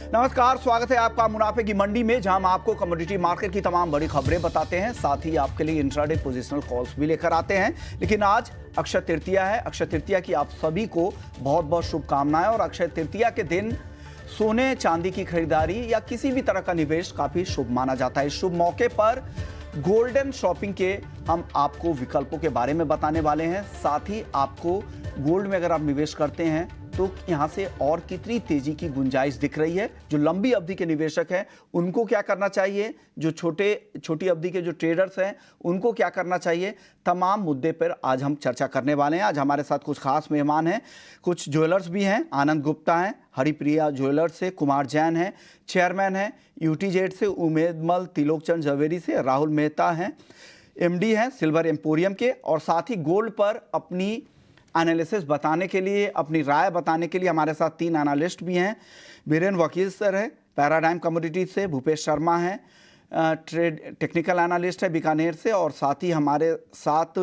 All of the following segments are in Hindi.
नमस्कार, स्वागत है आपका मुनाफे की मंडी में, जहां हम आपको कमोडिटी मार्केट की तमाम बड़ी खबरें बताते हैं, साथ ही आपके लिए इंट्राडे पोजिशनल कॉल्स भी लेकर आते हैं। लेकिन आज अक्षय तृतीया है। अक्षय तृतीया की आप सभी को बहुत बहुत शुभकामनाएं। और अक्षय तृतीया के दिन सोने चांदी की खरीदारी या किसी भी तरह का निवेश काफी शुभ माना जाता है। इस शुभ मौके पर गोल्डन शॉपिंग के हम आपको विकल्पों के बारे में बताने वाले हैं। साथ ही आपको गोल्ड में अगर आप निवेश करते हैं तो यहां से और कितनी तेजी की गुंजाइश दिख रही है। जो लंबी अवधि के निवेशक हैं उनको क्या करना चाहिए, जो छोटी अवधि के जो ट्रेडर्स हैं उनको क्या करना चाहिए, तमाम मुद्दे पर आज हम चर्चा करने वाले हैं। आज हमारे साथ कुछ खास मेहमान हैं, कुछ ज्वेलर्स भी हैं। आनंद गुप्ता हैं हरिप्रिया ज्वेलर्स से, कुमार जैन हैं चेयरमैन हैं यूटीजेड से, उमेदमल तिलोकचंद जवेरी से, राहुल मेहता हैं एमडी हैं सिल्वर एम्पोरियम के। और साथ ही गोल्ड पर अपनी एनालिसिस बताने के लिए, अपनी राय बताने के लिए हमारे साथ तीन एनालिस्ट भी हैं। बीरेन वकील सर हैं पैराडाइम कमोडिटी से, भूपेश शर्मा हैं ट्रेड टेक्निकल एनालिस्ट है बीकानेर से, और साथ ही हमारे साथ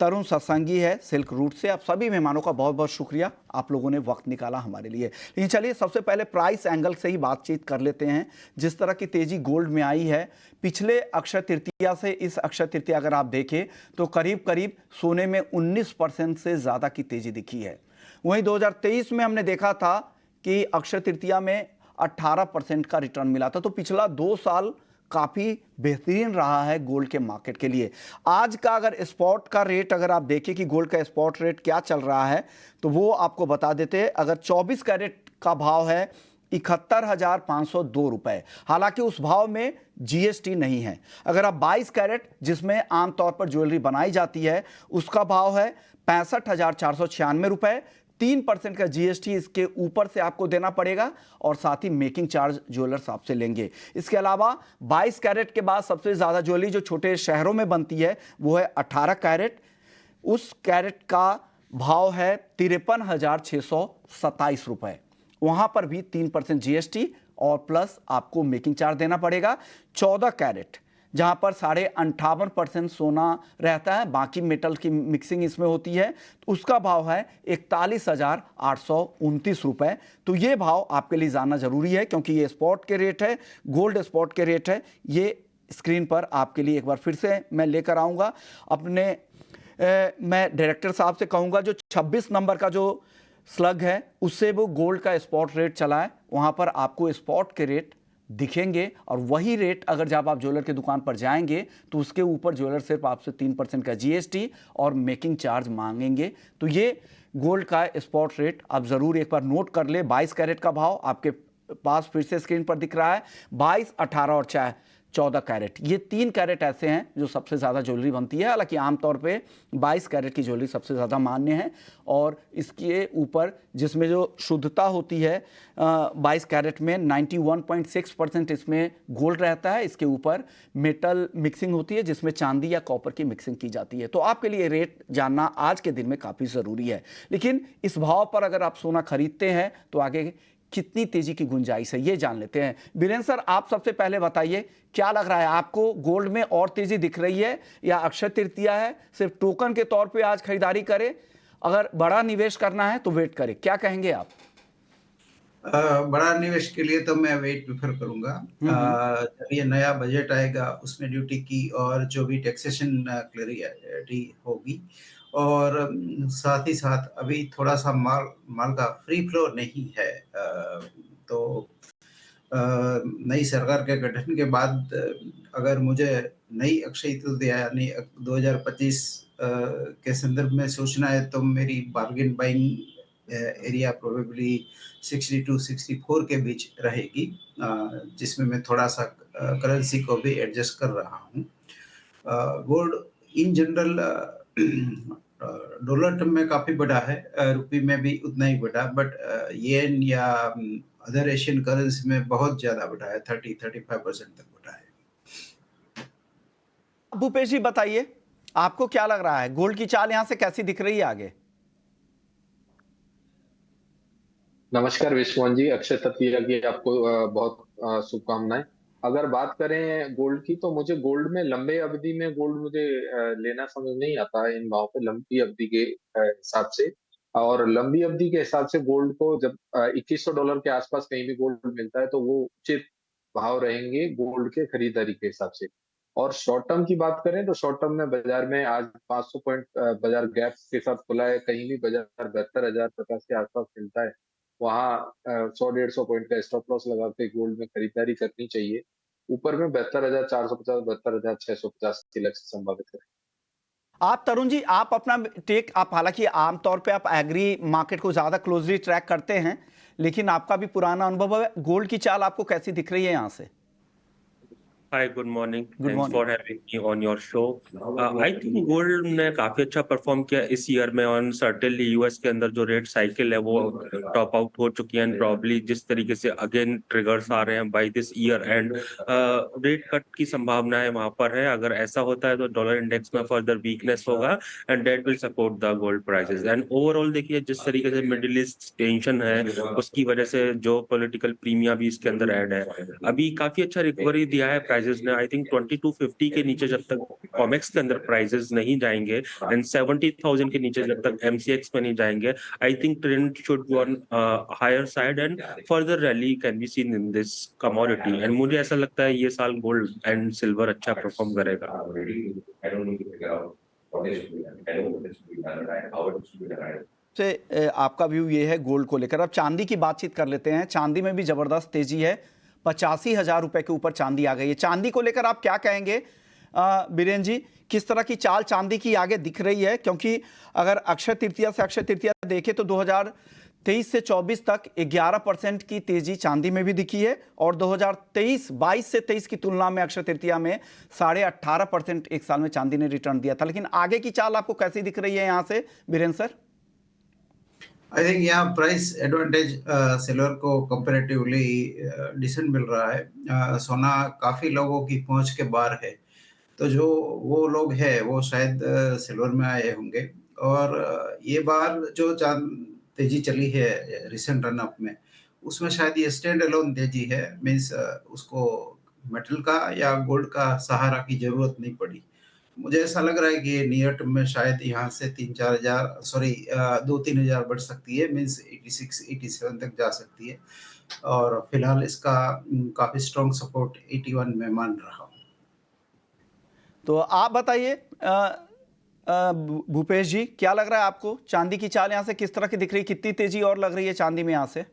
तरुण सत्संगी है सिल्क रूट से। आप सभी मेहमानों का बहुत बहुत शुक्रिया, आप लोगों ने वक्त निकाला हमारे लिए। लेकिन चलिए सबसे पहले प्राइस एंगल से ही बातचीत कर लेते हैं। जिस तरह की तेजी गोल्ड में आई है पिछले अक्षय तृतीया से इस अक्षय तृतीया अगर आप देखें तो करीब करीब सोने में 19% से ज़्यादा की तेजी दिखी है। वहीं 2023 में हमने देखा था कि अक्षय तृतीया में 18% का रिटर्न मिला था। तो पिछला 2 साल काफ़ी बेहतरीन रहा है गोल्ड के मार्केट के लिए। आज का अगर स्पॉट का रेट अगर आप देखें कि गोल्ड का स्पॉट रेट क्या चल रहा है तो वो आपको बता देते हैं। अगर 24 कैरेट का भाव है 71,502 रुपए, हालांकि उस भाव में जीएसटी नहीं है। अगर आप 22 कैरेट जिसमें आमतौर पर ज्वेलरी बनाई जाती है उसका भाव है 65,496 रुपए। 3% का जीएसटी इसके ऊपर से आपको देना पड़ेगा और साथ ही मेकिंग चार्ज ज्वेलर्स आपसे लेंगे। इसके अलावा 22 कैरेट के बाद सबसे ज़्यादा ज्वेलरी जो छोटे शहरों में बनती है वो है 18 कैरेट। उस कैरेट का भाव है 53,627 रुपए। वहाँ पर भी 3% जीएसटी और प्लस आपको मेकिंग चार्ज देना पड़ेगा। 14 कैरेट जहां पर 58.5% सोना रहता है, बाकी मेटल की मिक्सिंग इसमें होती है, तो उसका भाव है 41,829 रुपए। तो ये भाव आपके लिए जानना जरूरी है क्योंकि ये स्पॉट के रेट है, गोल्ड स्पॉट के रेट है। ये स्क्रीन पर आपके लिए एक बार फिर से मैं लेकर आऊँगा अपने मैं डायरेक्टर साहब से कहूँगा जो 26 नंबर का जो स्लग है उससे वो गोल्ड का स्पॉट रेट चला है, वहाँ पर आपको स्पॉट के रेट दिखेंगे। और वही रेट अगर जब आप ज्वेलर की दुकान पर जाएंगे तो उसके ऊपर ज्वेलर सिर्फ आपसे 3% का जीएसटी और मेकिंग चार्ज मांगेंगे। तो ये गोल्ड का स्पॉट रेट आप ज़रूर एक बार नोट कर ले। 22 कैरेट का भाव आपके पास फिर से स्क्रीन पर दिख रहा है, 22, 18 और 14 कैरेट। ये 3 कैरेट ऐसे हैं जो सबसे ज़्यादा ज्वेलरी बनती है। हालांकि आमतौर पे 22 कैरेट की ज्वेलरी सबसे ज़्यादा मान्य है और इसके ऊपर जिसमें जो शुद्धता होती है 22 कैरेट में 91.6% इसमें गोल्ड रहता है। इसके ऊपर मेटल मिक्सिंग होती है जिसमें चांदी या कॉपर की मिक्सिंग की जाती है। तो आपके लिए रेट जानना आज के दिन में काफ़ी ज़रूरी है। लेकिन इस भाव पर अगर आप सोना खरीदते हैं तो आगे कितनी तेजी की गुंजाइश है ये जान लेते हैं। बीरेन सर, आप सबसे पहले बताइए क्या लग रहा है आपको, गोल्ड में और तेजी दिख रही है या अक्षय तृतीया है सिर्फ टोकन के तौर पे आज खरीदारी करें, अगर बड़ा निवेश करना है तो वेट करें, क्या कहेंगे आप? बड़ा निवेश के लिए तो मैं वेट प्रेफर करूंगा। जब ये नया बजट आएगा उसमें ड्यूटी की और जो भी टैक्सेशन क्लियरिटी होगी और साथ ही साथ अभी थोड़ा सा माल माल का फ्री फ्लो नहीं है। तो नई सरकार के गठन के बाद अगर मुझे नई अक्षय तृतीया यानी 2025 के संदर्भ में सोचना है तो मेरी bargain buying area probably 60 to 64 के बीच रहेगी, जिसमें मैं थोड़ा सा करेंसी को भी एडजस्ट कर रहा हूँ। Gold in general dollar term में काफी बढ़ा है, रुपये में भी उतना ही बढ़ा, बट येन या अदर एशियन करेंसी में बहुत ज्यादा बढ़ा है, 30-35% तक बढ़ा है। भूपेश जी बताइए, आपको क्या लग रहा है, गोल्ड की चाल यहां से कैसी दिख रही है आगे? नमस्कार विश्वमोहन जी, अक्षय तृतीया की आपको बहुत शुभकामनाएं। अगर बात करें गोल्ड की तो मुझे गोल्ड में लंबे अवधि में गोल्ड मुझे लेना समझ नहीं आता है इन भाव पे लंबी अवधि के हिसाब से। और लंबी अवधि के हिसाब से गोल्ड को जब $2100 के आसपास कहीं भी गोल्ड मिलता है तो वो उचित भाव रहेंगे गोल्ड के खरीदारी के हिसाब से। और शॉर्ट टर्म की बात करें तो शॉर्ट टर्म में बाजार में आज 500 पॉइंट बाजार गैप के साथ खुला है। कहीं भी बाजार 72,050 के आसपास मिलता है, वहाँ 100-150 पॉइंट का स्टॉप लॉस लगा के गोल्ड में खरीदारी करनी चाहिए। ऊपर में 72,450, 72,650 की लक्ष्य संभावित है। आप तरुण जी, आप अपना टेक, आप हालांकि आमतौर पे आप एग्री मार्केट को ज्यादा क्लोजली ट्रैक करते हैं, लेकिन आपका भी पुराना अनुभव है, गोल्ड की चाल आपको कैसी दिख रही है यहां से? Hi, good morning. Good Thanks morning. for having me on your show. I think gold ने काफी अच्छा परफॉर्म किया इस ईयर में और सर्टेनली यूएस के अंदर जो रेट साइकिल है वो टॉप आउट हो चुकी है एंड प्रॉब्ली जिस तरीके से अगेन ट्रिगर्स आ रहे हैं by this year end rate cut की संभावनाएं वहां पर है। अगर ऐसा होता है तो डॉलर इंडेक्स में फर्दर वीकनेस होगा and that will support the gold prices. And overall देखिए जिस तरीके से मिडिल ईस्ट टेंशन है उसकी वजह से जो पॉलिटिकल प्रीमिया भी इसके अंदर ऐड है, अभी काफी अच्छा रिकवरी दिया है प्राइसेस ने। आई थिंक 2250 के नीचे जब तक कॉमेक्स के अंदर प्राइसेस नहीं जाएंगे एंड 70,000 के नीचे जब तक एमसीएक्स में नहीं जाएंगे, I think trend should go on higher side and further rally can be seen in this commodity. And मुझे ऐसा लगता है ये साल गोल्ड एंड सिल्वर अच्छा परफॉर्म करेगा। से आपका व्यू ये है गोल्ड को लेकर। अब चांदी की बातचीत कर लेते हैं। चांदी में भी जबरदस्त तेजी है, 85,000 रुपए के ऊपर चांदी आ गई है। चांदी को लेकर आप क्या कहेंगे बीरेन जी, किस तरह की चाल चांदी की आगे दिख रही है? क्योंकि अगर अक्षय तृतीया से अक्षय तृतीया देखें तो 2023 से 24 तक 11% की तेजी चांदी में भी दिखी है और 2022 से 23 की तुलना में अक्षय तृतीया में 18.5% एक साल में चांदी ने रिटर्न दिया था। लेकिन आगे की चाल आपको कैसी दिख रही है यहाँ से बीरेन सर? आई थिंक यहाँ प्राइस एडवांटेज सिल्वर को कंपैरेटिवली डिसेंट मिल रहा है। सोना काफ़ी लोगों की पहुंच के बाहर है, तो जो वो लोग हैं वो शायद सिल्वर में आए होंगे। और ये बार जो तेजी चली है रिसेंट रन अप में, उसमें शायद ये स्टैंड अलोन तेजी है, मीन्स उसको मेटल का या गोल्ड का सहारा की जरूरत नहीं पड़ी। मुझे ऐसा लग रहा है कि नियर टर्म में शायद यहाँ से 3-4 हजार, सॉरी 2-3 हजार बढ़ सकती है, मीन्स 86-87 तक जा सकती है। और फिलहाल इसका काफी स्ट्रॉन्ग सपोर्ट 81 में मान रहा हूँ। तो आप बताइए भूपेश जी, क्या लग रहा है आपको? चांदी की चाल यहां से किस तरह की दिख रही है? कितनी तेजी और लग रही है चांदी में यहां से?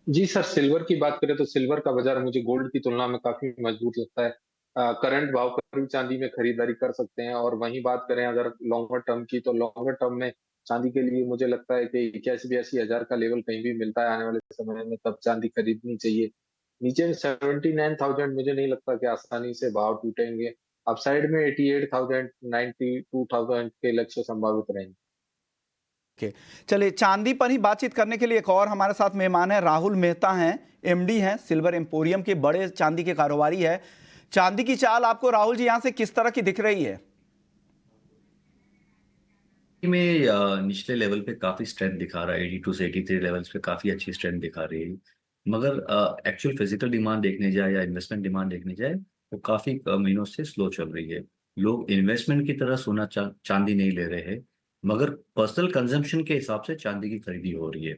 जी सर, सिल्वर की बात करें तो सिल्वर का बाजार मुझे गोल्ड की तुलना में काफी मजबूत लगता है। करंट भाव पर भी चांदी में खरीदारी कर सकते हैं। और वहीं बात करें अगर लॉन्गर टर्म की, तो लॉन्गर टर्म में चांदी के लिए मुझे लगता है कि 81-82 हजार का लेवल कहीं भी मिलता है आने वाले समय में, तब चांदी खरीदनी चाहिए। नीचे में 79,000 मुझे नहीं लगता कि आसानी से भाव टूटेंगे। अपसाइड में 88,000, 92,000 के लक्ष्य संभावित रहेंगे। ओके, चलिए चांदी पर ही बातचीत करने के लिए एक और हमारे साथ मेहमान है, राहुल मेहता हैं, एमडी हैं सिल्वर एम्पोरियम के, बड़े चांदी के कारोबारी है। चांदी की चाल आपको राहुल जी यहां से किस तरह की दिख रही है? में निचले लेवल पे काफी स्ट्रेंथ दिखा रहा है, 82 से 83 लेवल्स पे काफी अच्छी स्ट्रेंथ दिखा रही है। मगर एक्चुअल फिजिकल डिमांड देखने जाए या इन्वेस्टमेंट डिमांड देखने जाए तो काफी महीनों से स्लो चल रही है। लोग इन्वेस्टमेंट की तरह सोना चांदी नहीं ले रहे हैं, मगर पर्सनल कंजम्पशन के हिसाब से चांदी की खरीदी हो रही है।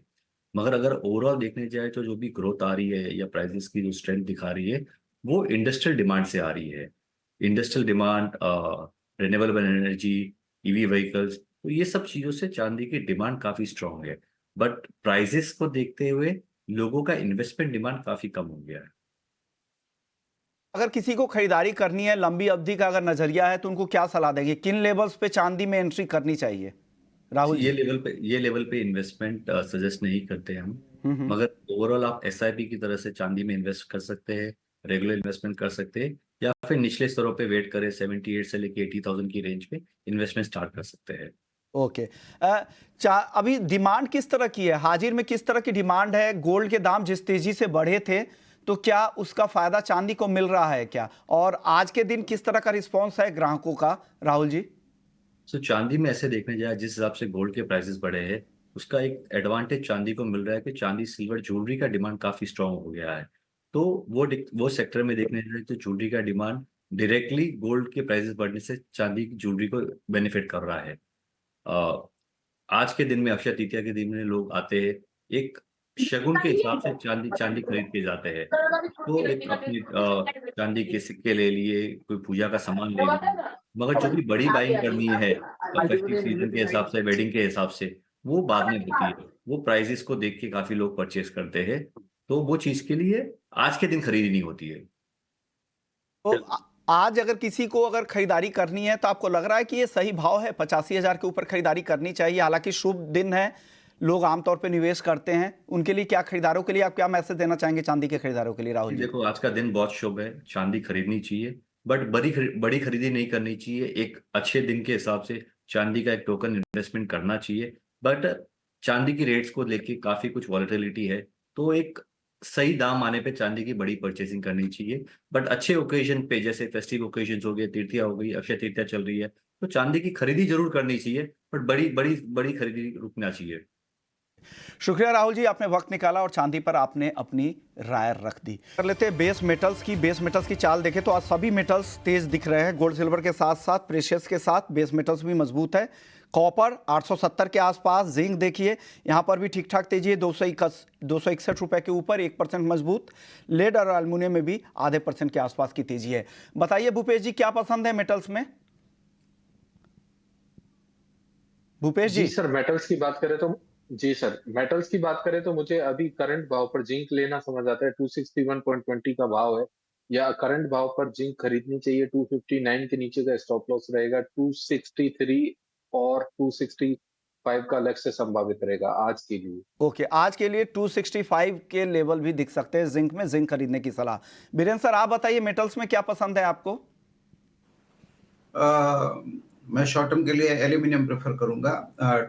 मगर अगर ओवरऑल देखने जाए तो जो भी ग्रोथ आ रही है या प्राइसेस की जो स्ट्रेंथ दिखा रही है वो इंडस्ट्रियल डिमांड से आ रही है। Industrial demand, renewable energy, EV vehicles, तो ये सब चीजों से चांदी की डिमांड काफी स्ट्रांग है। बट प्राइसेस को देखते हुए लोगों का इन्वेस्टमेंट डिमांड काफी कम हो गया है। अगर किसी को खरीदारी करनी है, लंबी अवधि का अगर नजरिया है, तो उनको क्या सलाह देंगे? किन लेवल्स पे चांदी में एंट्री करनी चाहिए राहुल ये जी? लेवल पे इन्वेस्टमेंट सजेस्ट नहीं करते हम। हम्म। मगर ओवरऑल आप एसआईपी की तरह से चांदी में इन्वेस्ट कर सकते हैं, रेगुलर इन्वेस्टमेंट कर सकते हैं, या फिर निचले स्तरों पे वेट करें, 78 से लेके 80,000 की रेंज पे इन्वेस्टमेंट स्टार्ट कर सकते हैं। ओके, अभी डिमांड किस तरह की है? हाजिर में किस तरह की डिमांड है? गोल्ड के दाम जिस तेजी से बढ़े थे, तो क्या उसका फायदा चांदी को मिल रहा है क्या? और आज के दिन किस तरह का रिस्पॉन्स है ग्राहकों का राहुल जी? सो चांदी में ऐसे देखने जाए, जिस हिसाब से गोल्ड के प्राइसेस बढ़े हैं, उसका एक एडवांटेज चांदी को मिल रहा है कि चांदी सिल्वर ज्वेलरी का डिमांड काफी स्ट्रांग हो गया है। तो वो सेक्टर में देखने जाए तो ज्वेलरी का डिमांड डायरेक्टली गोल्ड के प्राइसेस बढ़ने से चांदी की ज्वेलरी को बेनिफिट कर रहा है। आज के दिन में अक्षय तृतीया के दिन में लोग आते हैं, एक शगुन के हिसाब से चांदी खरीद के जाते हैं। तो एक अपनी चांदी के सिक्के ले लिए, कोई पूजा का सामान ले लिया, मगर जो भी बड़ी बाइंग करनी है फेस्टिव सीजन के हिसाब से, वेडिंग के हिसाब से, वो बाद में होती है। वो प्राइसेस को देख के काफी लोग परचेज करते हैं, तो वो चीज के लिए आज के दिन खरीदी नहीं होती है। तो आज अगर किसी को अगर खरीदारी करनी है तो आपको लग रहा है कि ये सही भाव है, 85,000 के ऊपर खरीदारी करनी चाहिए? हालांकि शुभ दिन है, लोग आमतौर पे निवेश करते हैं, उनके लिए क्या, खरीदारों के लिए आप क्या मैसेज देना चाहेंगे चांदी के खरीदारों के लिए, राहुल जी? देखो, आज का दिन बहुत शुभ है, चांदी खरीदनी चाहिए, बट बड़ी खरीदी नहीं करनी चाहिए। एक अच्छे दिन के हिसाब से चांदी का एक टोकन इन्वेस्टमेंट करना चाहिए, बट चांदी की रेट्स को लेके काफी कुछ वॉलेटिलिटी है, तो एक सही दाम आने पे चांदी की बड़ी परचेसिंग करनी चाहिए। बट अच्छे ओकेजन पे, जैसे फेस्टिव ओकेजन हो गए, तृतीया हो गई, अक्षय तृतीया चल रही है, तो चांदी की खरीदी जरूर करनी चाहिए, बट बड़ी खरीदी रुकना चाहिए। शुक्रिया राहुल जी, आपने वक्त निकाला और चांदी पर आपने अपनी राय रख दी। कर लेते हैं बेस मेटल्स की चाल देखें तो आज सभी मेटल्स तेज दिख रहे हैं। गोल्ड सिल्वर के साथ साथ प्रेशियस के साथ बेस मेटल्स भी मजबूत है। कॉपर 870 के आसपास, जिंक देखिए यहाँ पर भी ठीक ठाक तेजी है, 261 रुपए के ऊपर, 1% मजबूत। लेड और एल्युमिनियम में भी आधे % के आसपास की तेजी है। बताइए भूपेश जी, क्या पसंद है मेटल्स में? भूपेश जी सर, मेटल्स की बात करें तो जी सर, मेटल्स की बात करें तो मुझे अभी करंट भाव पर जिंक लेना समझ आता है। 261.20 का भाव है, या करंट भाव पर जिंक खरीदनी चाहिए। 259 के नीचे का स्टॉप लॉस रहेगा। 263 और 265 का लक्ष्य संभावित रहेगा आज के लिए। ओके, आज के लिए 265 के लेवल भी दिख सकते हैं जिंक में, जिंक खरीदने की सलाह। बीरेंद्र सर, आप बताइए मेटल्स में क्या पसंद है आपको? मैं शॉर्ट टर्म के लिए एल्यूमिनियम प्रेफर करूंगा।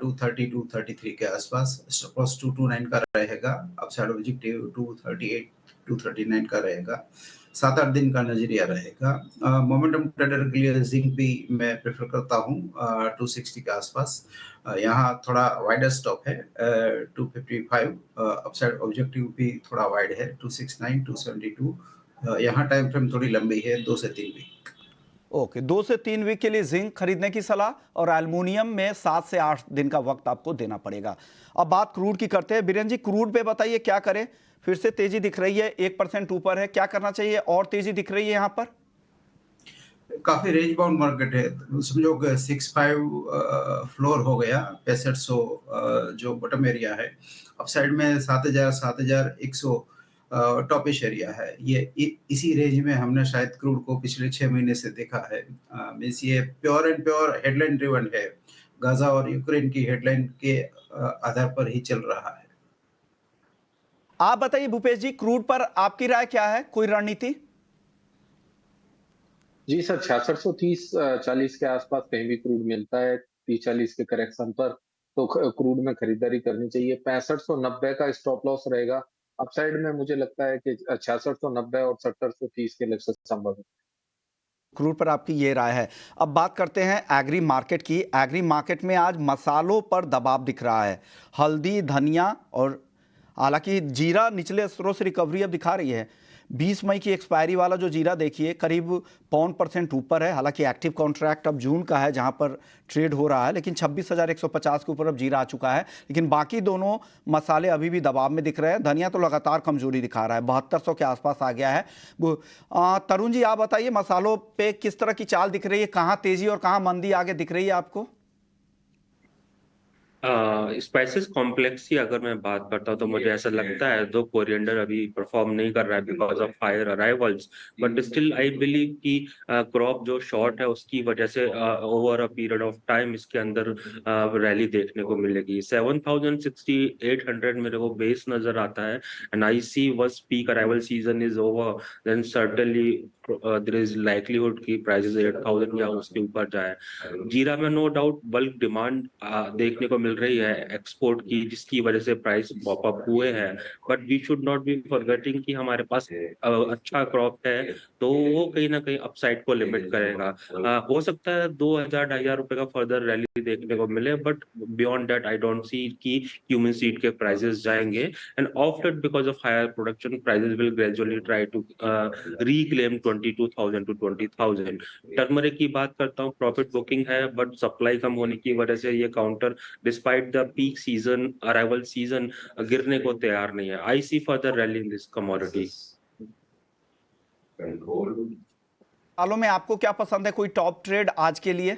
230 233 के आसपास, स्टॉप लॉस 229 का रहेगा, अपसाइड ऑब्जेक्टिव 238 239 का रहेगा। 7-8 दिन का नजरिया रहेगा। मोमेंटम ट्रेडर के लिए जिंक भी मैं प्रेफर करता हूं, 260 के आसपास। यहाँ थोड़ा वाइडर स्टॉप है, 255। अपसाइड ऑब्जेक्टिव भी थोड़ा वाइड है, 269 272। यहाँ टाइम फ्रेम थोड़ी लंबी है, 2 से 3 वीक। ओके, 2 से 3 वीक के लिए जिंक खरीदने की सलाह, और एल्युमिनियम में 7 से 8 दिन का वक्त आपको देना पड़ेगा। अब बात क्रूड की करते हैं। बीरेंद्र जी, क्रूड पे बताइए क्या करें? फिर से तेजी दिख रही है, 1% ऊपर है, क्या करना चाहिए? और तेजी दिख रही है यहाँ पर? काफी रेंज बाउंड मार्केट है, समझो कि 65 फ्लोर हो गया, 6500 जो बॉटम एरिया है। अपसाइड में 7000 7100 टॉपिश एरिया है। ये इसी रेंज में हमने शायद क्रूड को पिछले 6 महीने से देखा है। मींस ये pure and pure headline driven है, गाजा और यूक्रेन की हेडलाइन के आधार पर ही चल रहा है। आप बताइए भूपेश जी, क्रूड पर आपकी राय क्या है? कोई रणनीति? जी सर, 6630-40 के आसपास कहीं भी क्रूड मिलता है 30-40 के करेक्शन पर, तो क्रूड में खरीदारी करनी चाहिए। 6590 का स्टॉप लॉस रहेगा। अपसाइड में मुझे लगता है कि 6690 और 7030 के लक्ष्य संभव है। क्रूड पर आपकी ये राय है। अब बात करते हैं एग्री मार्केट की। एग्री मार्केट में आज मसालों पर दबाव दिख रहा है। हल्दी, धनिया और हालांकि जीरा निचले स्तरों से रिकवरी अब दिखा रही है। 20 मई की एक्सपायरी वाला जो जीरा देखिए करीब 0.5% ऊपर है। हालांकि एक्टिव कॉन्ट्रैक्ट अब जून का है जहां पर ट्रेड हो रहा है, लेकिन 26,150 के ऊपर अब जीरा आ चुका है। लेकिन बाकी दोनों मसाले अभी भी दबाव में दिख रहे हैं। धनिया तो लगातार कमजोरी दिखा रहा है, 7200 के आसपास आ गया है। तरुण जी, आप बताइए मसालों पे किस तरह की चाल दिख रही है? कहाँ तेजी और कहाँ मंदी आगे दिख रही है आपको? स्पाइसेस कॉम्प्लेक्स की अगर मैं बात करता हूँ तो मुझे ऐसा लगता है दो कोरिएंडर अभी परफॉर्म नहीं कर रहा है because of higher arrivals, but still I believe कि क्रॉप जो शॉर्ट है उसकी वजह से over a period of time इसके अंदर रैली देखने को मिलेगी। 7,060-800 मेरे को बेस नजर आता है, and I see once peak arrival season is over then certainly there is likelihood कि प्राइसेस 8,000 या उसके ऊपर जाए। जीरा में नो डाउट बल्क डिमांड देखने को मिल रही है एक्सपोर्ट की, जिसकी वजह से प्राइस पॉप अप हुए हैं, but we should not be forgetting कि हमारे पास अच्छा क्रॉप है तो वो कहीं ना कहीं अपसाइड को लिमिट करेगा। हो सकता है 2,000-2,500 रुपए का फर्दर रैली देखने को मिले, but beyond that I don't see कि क्यूमिन सीड के प्राइसेस जाएंगे, and of that because of higher production prices will gradually try to reclaim 22,000 to 20,000। Turmeric की बात करता हूँ, प्रॉफिट बुकिंग है बट सप्लाई कम होने की वजह से ये counter despite the peak season arrival season गिरने को तैयार नहीं है। I see further rally in this commodity. सालों में आपको क्या पसंद है, कोई टॉप ट्रेड आज के लिए?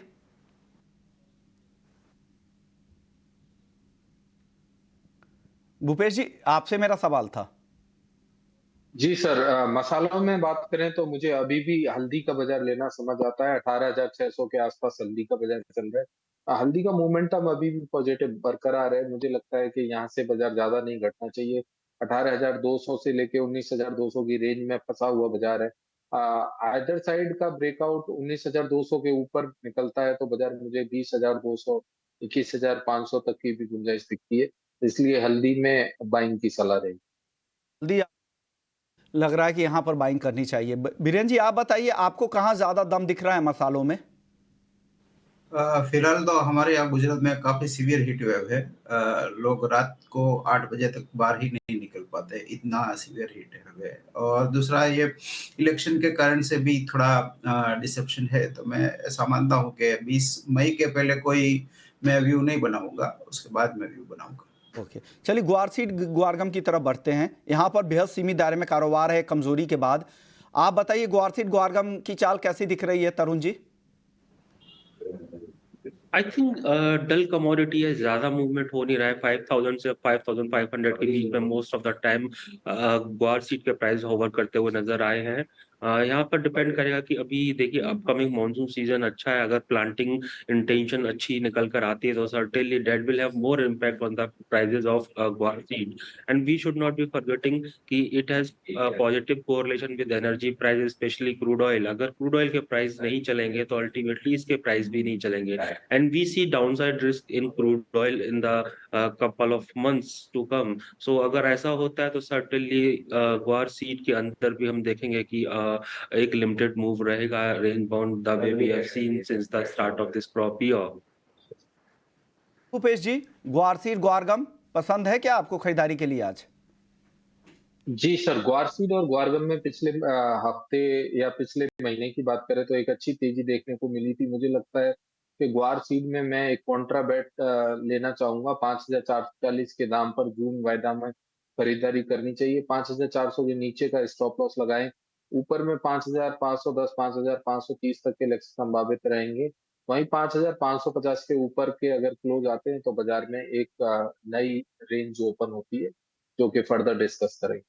भूपेश जी, आपसे मेरा सवाल था। जी सर, मसालों में बात करें तो मुझे अभी भी हल्दी का बाजार लेना समझ आता है। 18,600 के आसपास हल्दी का बाजार चल रहा है। हल्दी का मोमेंटम अभी भी पॉजिटिव बरकरार है। मुझे लगता है कि यहाँ से बाजार ज्यादा नहीं घटना चाहिए। 18,200 से लेके 19,200 की रेंज में फंसा हुआ बाजार है। आइदर साइड का ब्रेकआउट 19,200 के ऊपर निकलता है तो बाजार मुझे 20,200, 21,500 तक की भी गुंजाइश दिखती है। इसलिए हल्दी में बाइंग की सलाह रहेगी। हल्दी लग रहा है कि यहां पर बाइंग करनी चाहिए। बीरेन जी, आप बताइए, आपको कहां ज्यादा दम दिख रहा है मसालों में? फिलहाल तो हमारे यहाँ गुजरात में काफी सीवियर हीट वेव है। लोग रात को 8 बजे तक बाहर ही नहीं निकल पाते, इतना सीवियर हीट है। और दूसरा, ये इलेक्शन के कारण से भी थोड़ा डिसेप्शन है। तो मैं ऐसा मानता हूँ कि 20 मई के पहले कोई मैं व्यू नहीं बनाऊंगा, उसके बाद मैं व्यू बनाऊंगा। ओके, चलिए ग्वार सीड ग्वारगम की तरफ बढ़ते हैं। यहाँ पर बेहद सीमित दायरे में कारोबार है कमजोरी के बाद। आप बताइए, ग्वार सीड ग्वारगम की चाल कैसी दिख रही है Tarun ji? I think dull commodity है, ज्यादा मूवमेंट हो नहीं रहा है। 5,000 से 5,500 के बीच में मोस्ट ऑफ द टाइम ग्वार सीड के प्राइस होवर करते हुए नजर आए हैं। यहाँ पर डिपेंड करेगा कि अभी देखिए अपकमिंग मॉनसून सीजन अच्छा है, अगर प्लांटिंग इंटेंशन अच्छी निकल कर आती है तो certainly that will have more impact on the prices of guar seed. And we should not be forgetting कि it has positive correlation with energy price, especially crude oil. अगर क्रूड ऑयल के प्राइस नहीं चलेंगे तो अल्टीमेटली इसके प्राइस भी नहीं चलेंगे। And we see downside risk in crude oil in the couple of months to come। So अगर ऐसा होता है तो certainly ग्वार सीड के अंदर भी हम देखेंगे कि एक लिमिटेड मूव रहेगा, range bound the way we have seen since the start of this crop year. Bhupesh ji, guar seed guar gum पसंद है क्या आपको खरीदारी के लिए आज? जी सर, ग्वार सीड और ग्वारगम में पिछले हफ्ते या पिछले महीने की बात करें तो एक अच्छी तेजी देखने को मिली थी। मुझे लगता है कि ग्वार सीड में मैं एक कॉन्ट्रा बेट लेना चाहूंगा। 5,440 के दाम पर जून वायदा में खरीदारी करनी चाहिए। 5,400 के नीचे का स्टॉप लॉस लगाएं। ऊपर में 5,510, 5,530 तक के लक्ष्य संभावित रहेंगे। वहीं 5,550 के ऊपर के अगर क्लोज आते हैं तो बाजार में एक नई रेंज ओपन होती है जो कि फर्दर डिस्कस करेंगे।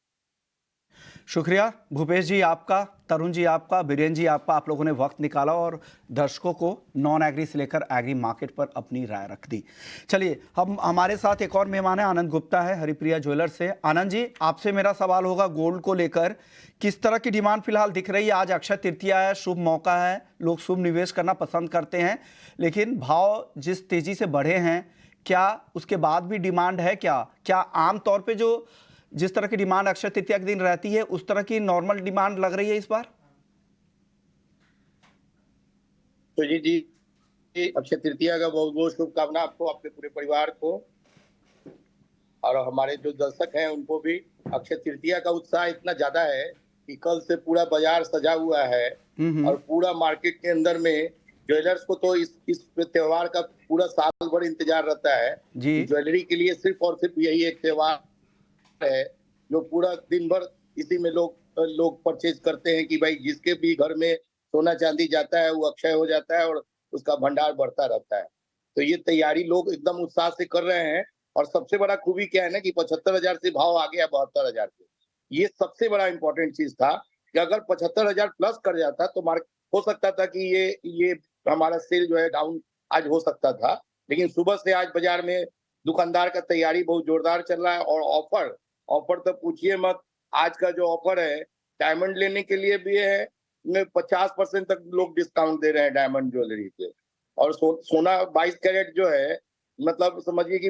शुक्रिया भूपेश जी आपका, तरुण जी आपका, बीरेन जी आपका। आप लोगों ने वक्त निकाला और दर्शकों को नॉन एग्री से लेकर एग्री मार्केट पर अपनी राय रख दी। चलिए, हम हमारे साथ एक और मेहमान है, आनंद गुप्ता है हरिप्रिया ज्वेलर्स से। आनंद जी, आपसे मेरा सवाल होगा गोल्ड को लेकर, किस तरह की डिमांड फिलहाल दिख रही है? आज अक्षय तृतीया है, शुभ मौका है, लोग शुभ निवेश करना पसंद करते हैं, लेकिन भाव जिस तेजी से बढ़े हैं, क्या उसके बाद भी डिमांड है? क्या आमतौर पर जो जिस तरह की डिमांड अक्षय तृतीया के दिन रहती है उस तरह की नॉर्मल डिमांड लग रही है इस बार? तो जी अक्षय तृतीया का बहुत बहुत शुभकामना आपको, आपके पूरे परिवार को, और हमारे जो दर्शक हैं उनको भी। अक्षय तृतीया का उत्साह इतना ज्यादा है कि कल से पूरा बाजार सजा हुआ है और पूरा मार्केट के अंदर में ज्वेलर्स को तो इस त्योहार का पूरा साल भर इंतजार रहता है जी। ज्वेलरी के लिए सिर्फ और सिर्फ यही एक त्योहार है जो पूरा दिन भर इसी में लोग परचेज करते हैं कि भाई जिसके भी घर में सोना चांदी जाता है वो अक्षय हो जाता है और उसका भंडार बढ़ता रहता है। तो ये तैयारी लोग एकदम उत्साह से कर रहे हैं। और सबसे बड़ा खूबी क्या है ना कि 75,000 से भाव आ गया 72,000 पे। ये सबसे बड़ा इंपॉर्टेंट चीज था कि अगर 75,000 प्लस कर जाता तो हो सकता था कि ये हमारा सेल जो है डाउन आज हो सकता था। लेकिन सुबह से आज बाजार में दुकानदार का तैयारी बहुत जोरदार चल रहा है। और ऑफर तो पूछिए मत। आज का जो ऑफर है डायमंड लेने के लिए भी है, 50% तक लोग डिस्काउंट दे रहे हैं डायमंड ज्वेलरी पे। और सोना 22 कैरेट जो है, मतलब समझिए कि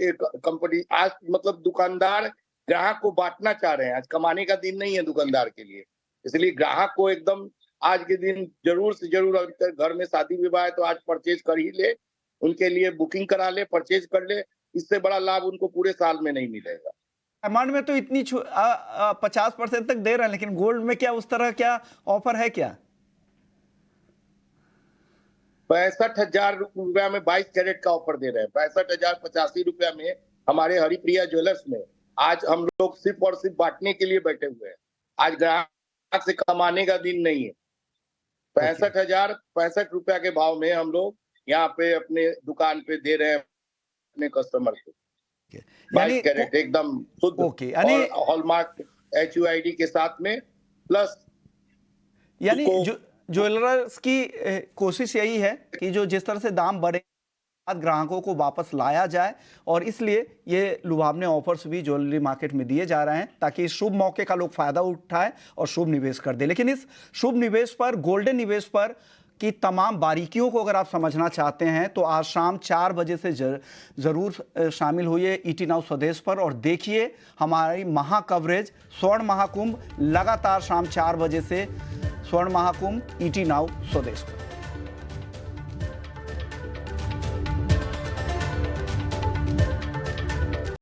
एक कंपनी आज मतलब दुकानदार ग्राहक को बांटना चाह रहे हैं। आज कमाने का दिन नहीं है दुकानदार के लिए, इसलिए ग्राहक को एकदम आज के दिन जरूर से जरूर, अगर घर में शादी विवाह है तो आज परचेज कर ही ले, उनके लिए बुकिंग करा ले, परचेज कर ले। इससे बड़ा लाभ उनको पूरे साल में नहीं मिलेगा। डायमंड में तो इतनी 50% तक दे रहे हैं, लेकिन गोल्ड में क्या उस तरह क्या ऑफर है क्या? 65,000 रुपया में 22 कैरेट का ऑफर दे रहे हैं। 65,085 रुपया में हमारे हरिप्रिया ज्वेलर्स में आज हम लोग सिर्फ और सिर्फ बांटने के लिए बैठे हुए हैं। आज ग्राहक से कमाने का दिन नहीं है। 65,065 रुपया के भाव में हम लोग यहाँ पे अपने दुकान पे दे रहे हैं अपने कस्टमर को। 22 कैरेट एकदम शुद्ध और हॉलमार्क HUID के साथ में प्लस। यानी ज्वेलर्स की कोशिश यही है कि जो जिस तरह से दाम बढ़े ग्राहकों को वापस लाया जाए, और इसलिए ये लुभावने ऑफर्स भी ज्वेलरी मार्केट में दिए जा रहे हैं ताकि इस शुभ मौके का लोग फायदा उठाए और शुभ निवेश कर दे। लेकिन इस शुभ निवेश पर, गोल्डन निवेश पर की तमाम बारीकियों को अगर आप समझना चाहते हैं तो आज शाम 4 बजे से ज़रूर शामिल होइए ET Now स्वदेश पर और देखिए हमारी महा कवरेज स्वर्ण महाकुंभ लगातार शाम 4 बजे से स्वर्ण महाकुंभ ET Now स्वदेश पर।